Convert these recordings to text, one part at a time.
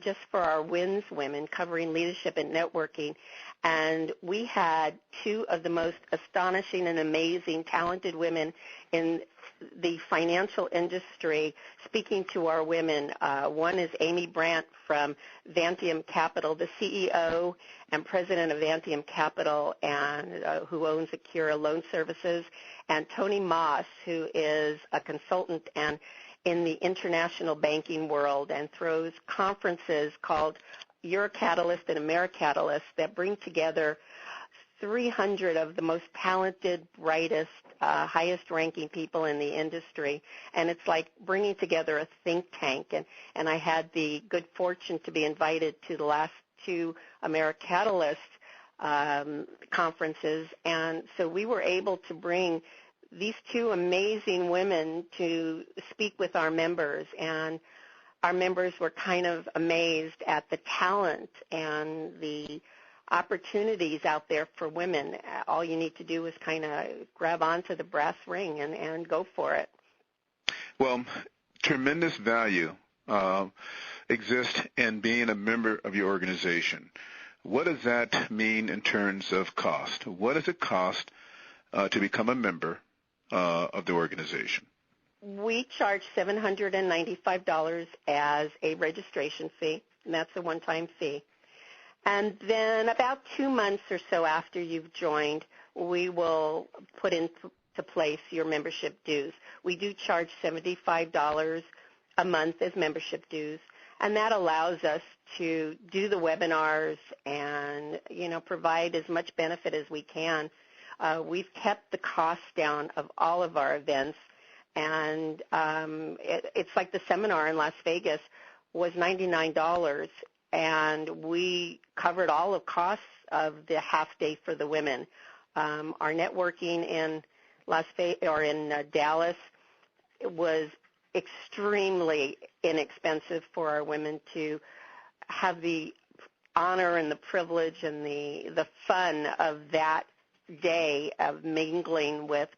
just for our WINS women, covering leadership and networking. And we had two of the most astonishing and amazing, talented women in the financial industry speaking to our women. One is Amy Brandt from Vantium Capital, the CEO and president of Vantium Capital, and who owns Acura Loan Services, and Tony Moss, who is a consultant and in the international banking world and throws conferences called Eurocatalyst and Americatalyst that bring together 300 of the most talented, brightest, highest-ranking people in the industry. And it's like bringing together a think tank. And I had the good fortune to be invited to the last two Americatalyst conferences. And so we were able to bring these two amazing women to speak with our members, and our members were kind of amazed at the talent and the opportunities out there for women. All you need to do is kind of grab onto the brass ring and go for it. Well, tremendous value exists in being a member of your organization. What does that mean in terms of cost? What does it cost to become a member of the organization? We charge $795 as a registration fee, and that's a one-time fee. And then about 2 months or so after you've joined, we will put into place your membership dues. We do charge $75 a month as membership dues, and that allows us to do the webinars and, provide as much benefit as we can. We've kept the cost down of all of our events, and it's like the seminar in Las Vegas was $99, and we covered all of costs of the half day for the women. Our networking in Dallas was extremely inexpensive for our women to have the honor and the privilege and the fun of that day of mingling with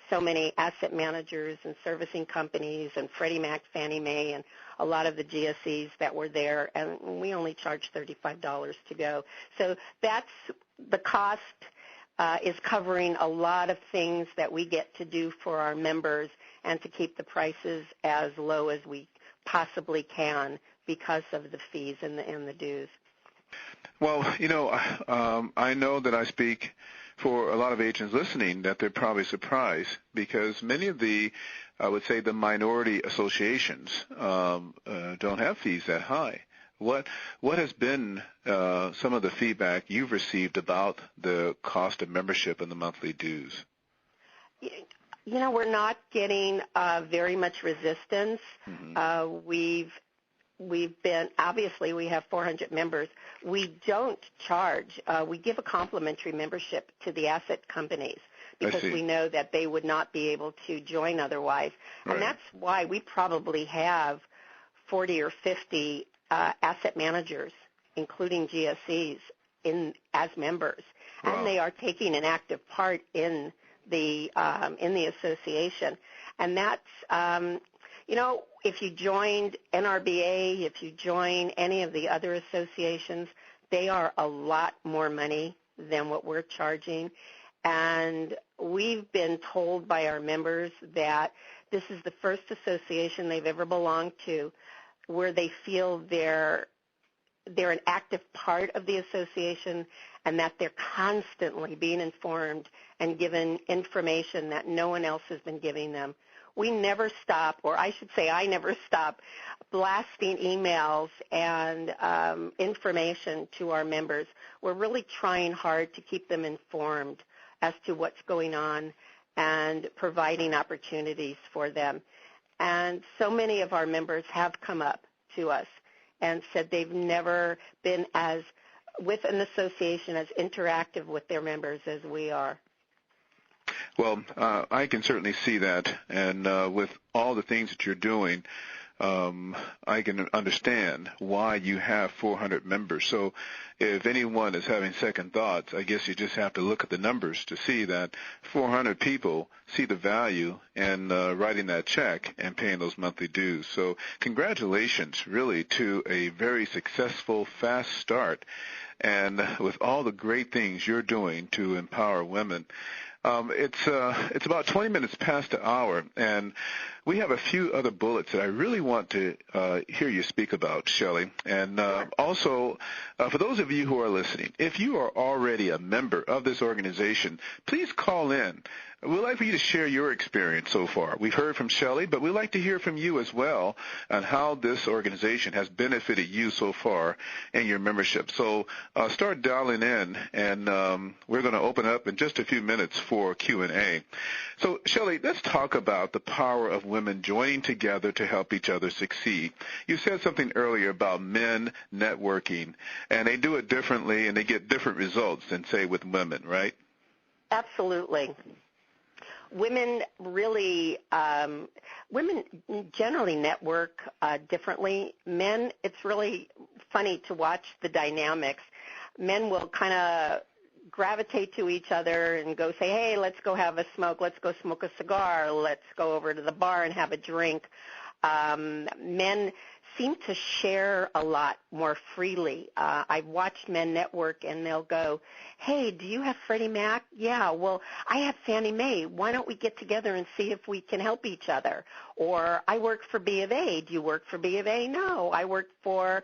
so many asset managers and servicing companies and Freddie Mac, Fannie Mae, and a lot of the GSEs that were there, and we only charged $35 to go. So that's the cost is covering a lot of things that we get to do for our members and to keep the prices as low as we possibly can because of the fees and the dues. Well, I know that I speak for a lot of agents listening that they're probably surprised because many of the, I would say, the minority associations don't have fees that high. What has been some of the feedback you've received about the cost of membership and the monthly dues? We're not getting very much resistance. Mm-hmm. We've been, obviously we have 400 members. We don't charge. We give a complimentary membership to the asset companies because we know that they would not be able to join otherwise. Right. And that's why we probably have 40 or 50 asset managers, including GSEs, as members. Wow. And they are taking an active part in the association. And that's, if you joined NRBA, if you join any of the other associations, they are a lot more money than what we're charging. And we've been told by our members that this is the first association they've ever belonged to where they feel they're an active part of the association and that they're constantly being informed and given information that no one else has been giving them. We never stop, or I should say I never stop, blasting emails and information to our members. We're really trying hard to keep them informed as to what's going on and providing opportunities for them. And so many of our members have come up to us and said they've never been with an association as interactive with their members as we are. Well, I can certainly see that, and with all the things that you're doing, I can understand why you have 400 members. So if anyone is having second thoughts, I guess you just have to look at the numbers to see that 400 people see the value in writing that check and paying those monthly dues. So congratulations, really, to a very successful, fast start, and with all the great things you're doing to empower women. It's about 20 minutes past the hour, and we have a few other bullets that I really want to hear you speak about, Shelley. And also, for those of you who are listening, if you are already a member of this organization, please call in. We'd like for you to share your experience so far. We've heard from Shelley, but we'd like to hear from you as well on how this organization has benefited you so far in your membership. So start dialing in, and we're going to open up in just a few minutes for Q&A. So, Shelley, let's talk about the power of women joining together to help each other succeed. You said something earlier about men networking, and they do it differently, and they get different results than, say, with women, right? Absolutely. Women generally network differently. Men, it's really funny to watch the dynamics. Men will kind of gravitate to each other and go say, hey, let's go have a smoke, let's go smoke a cigar, let's go over to the bar and have a drink. Men seem to share a lot more freely. I've watched men network, and they'll go, hey, do you have Freddie Mac? Yeah, well, I have Fannie Mae. Why don't we get together and see if we can help each other? Or I work for B of A. Do you work for B of A? No, I work for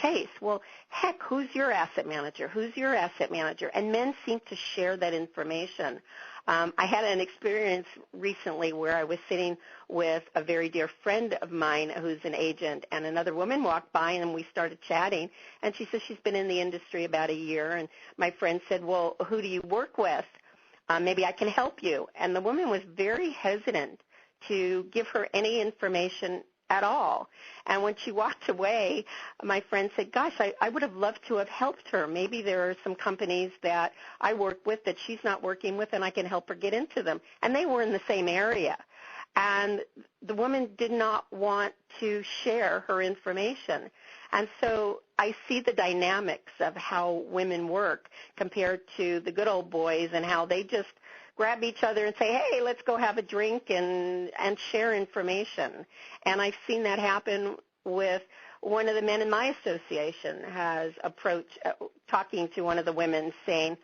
Chase. Well, heck, who's your asset manager? Who's your asset manager? And men seem to share that information. I had an experience recently where I was sitting with a very dear friend of mine who's an agent, and another woman walked by, and we started chatting, and she says she's been in the industry about a year, and my friend said, well, who do you work with? Maybe I can help you. And the woman was very hesitant to give her any information at all. And when she walked away, my friend said, gosh, I would have loved to have helped her. Maybe there are some companies that I work with that she's not working with, and I can help her get into them. And they were in the same area. And the woman did not want to share her information. And so I see the dynamics of how women work compared to the good old boys, and how they just grab each other and say, hey, let's go have a drink and share information. And I've seen that happen with one of the men in my association has approached, talking to one of the women saying,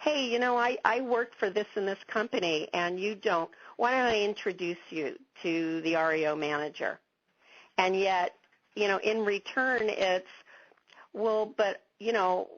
hey, you know, I work for this and this company and you don't. Why don't I introduce you to the REO manager? And yet, you know, in return it's, well, but, you know,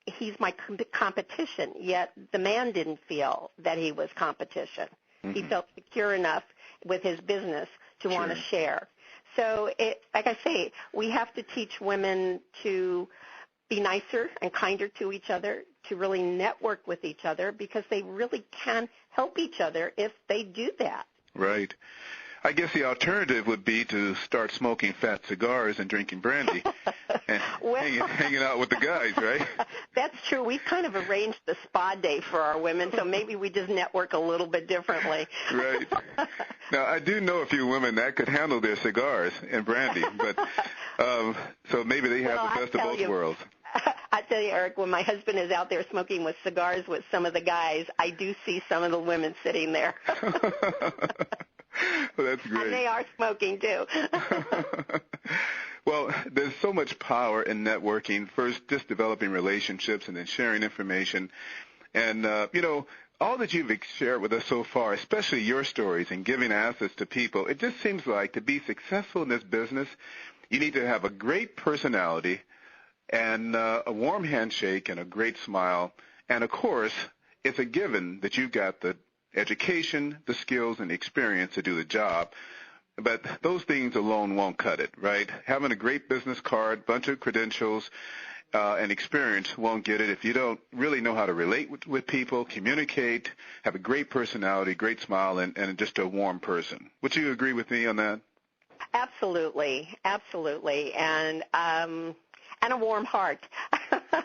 he's my competition, yet the man didn't feel that he was competition. Mm-hmm. He felt secure enough with his business to want to share. So, like I say, we have to teach women to be nicer and kinder to each other, to really network with each other, because they really can help each other if they do that. Right. I guess the alternative would be to start smoking fat cigars and drinking brandy and well, hanging out with the guys, right? That's true. We've kind of arranged the spa day for our women, so maybe we just network a little bit differently. Right. Now, I do know a few women that could handle their cigars and brandy, but so maybe they have the best of both worlds. I tell you, Eric, when my husband is out there smoking with cigars with some of the guys, I do see some of the women sitting there. Well, that's great. And they are smoking, too. Well, there's so much power in networking. First, just developing relationships and then sharing information. And, you know, all that you've shared with us so far, especially your stories and giving assets to people, it just seems like to be successful in this business, you need to have a great personality and a warm handshake and a great smile. And, of course, it's a given that you've got the education, the skills, and the experience to do the job. But those things alone won't cut it, right? Having a great business card, bunch of credentials, and experience won't get it if you don't really know how to relate with people, communicate, have a great personality, great smile, and just a warm person. Would you agree with me on that? Absolutely, absolutely. And a warm heart.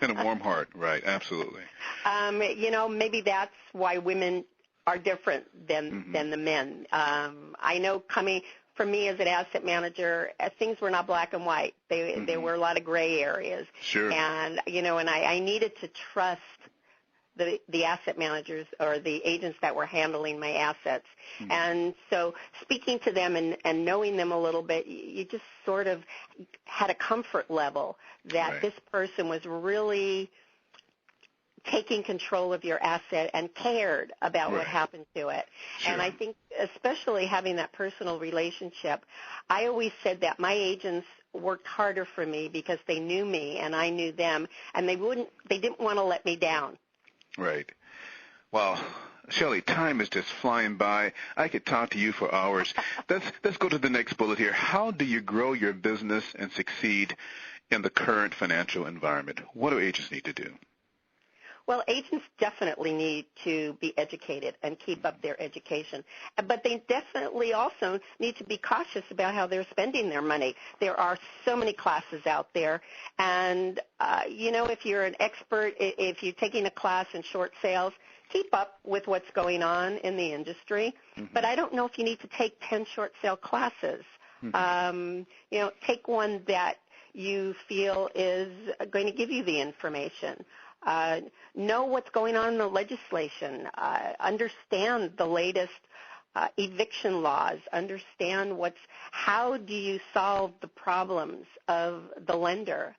And a warm heart, right, absolutely. You know, maybe that's why women are different than the men. I know coming for me as an asset manager, things were not black and white. There were a lot of gray areas. Sure. And, and I needed to trust the asset managers or the agents that were handling my assets. And so speaking to them and knowing them a little bit, you just sort of had a comfort level that this person was really taking control of your asset and cared about what happened to it. Sure. And I think especially having that personal relationship, I always said that my agents worked harder for me because they knew me and I knew them, and they didn't want to let me down. Right. Well, Shelley, time is just flying by. I could talk to you for hours. Let's go to the next bullet here. How do you grow your business and succeed in the current financial environment? What do agents need to do? Well, agents definitely need to be educated and keep up their education. But they definitely also need to be cautious about how they're spending their money. There are so many classes out there. And, if you're an expert, if you're taking a class in short sales, keep up with what's going on in the industry. But I don't know if you need to take 10 short sale classes. Take one that you feel is going to give you the information. Know what's going on in the legislation. Understand the latest eviction laws. Understand how do you solve the problems of the lender.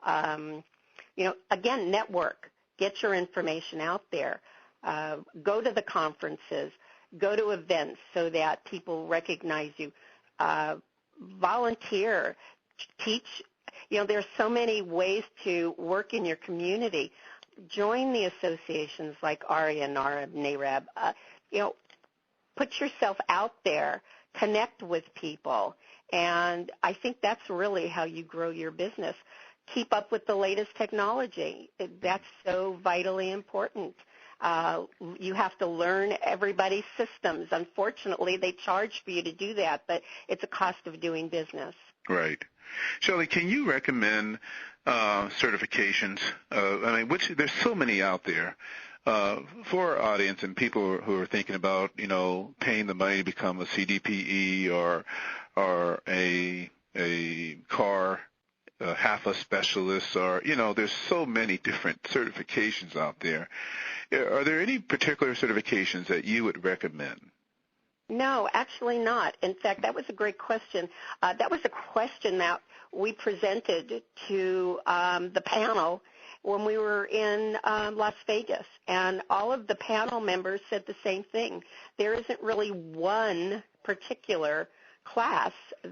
Again, network. Get your information out there. Go to the conferences. Go to events so that people recognize you. Volunteer. Teach. There's so many ways to work in your community. Join the associations like ARIA, NARAB, NARAB. Put yourself out there. Connect with people. And I think that's really how you grow your business. Keep up with the latest technology. That's so vitally important. You have to learn everybody's systems. Unfortunately, they charge for you to do that, but it's a cost of doing business. Right. Shelley, can you recommend certifications? There's so many out there for our audience and people who are thinking about, paying the money to become a CDPE or a car HAFA specialist, or there's so many different certifications out there. Are there any particular certifications that you would recommend? No, actually not. In fact, that was a great question. That was a question that we presented to the panel when we were in Las Vegas, and all of the panel members said the same thing. There isn't really one particular class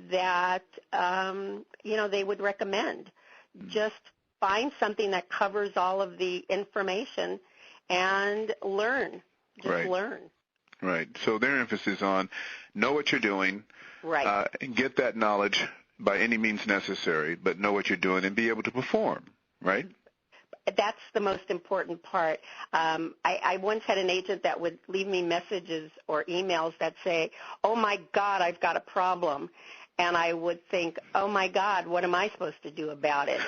that, they would recommend. Just find something that covers all of the information and learn. Just learn. Right. So their emphasis on know what you're doing, and get that knowledge by any means necessary, but know what you're doing and be able to perform, right? That's the most important part. I once had an agent that would leave me messages or emails that say, "Oh my God, I've got a problem." And I would think, "Oh my God, what am I supposed to do about it?"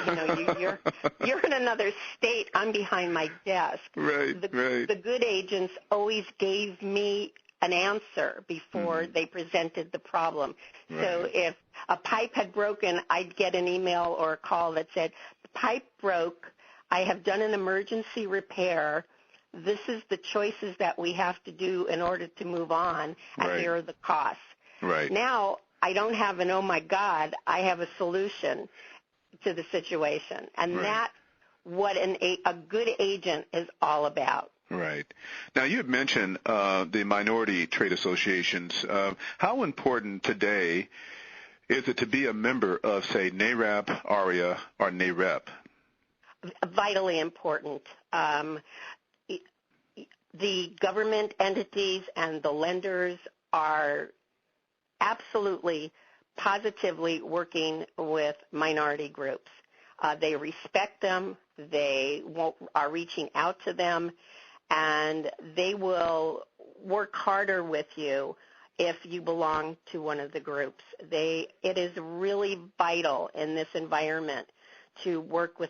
You're in another state. I'm behind my desk. Right. The good agents always gave me an answer before they presented the problem. Right. So if a pipe had broken, I'd get an email or a call that said, "The pipe broke. I have done an emergency repair. This is the choices that we have to do in order to move on, and here are the costs." Right. Now, I don't have an "oh my God," I have a solution to the situation. And that's what a good agent is all about. Right. Now, you had mentioned the minority trade associations. How important today is it to be a member of, say, NARAB, ARIA, or NAREP? Vitally important. The government entities and the lenders are absolutely, positively working with minority groups. They respect them. They are reaching out to them, and they will work harder with you if you belong to one of the groups. It is really vital in this environment to work with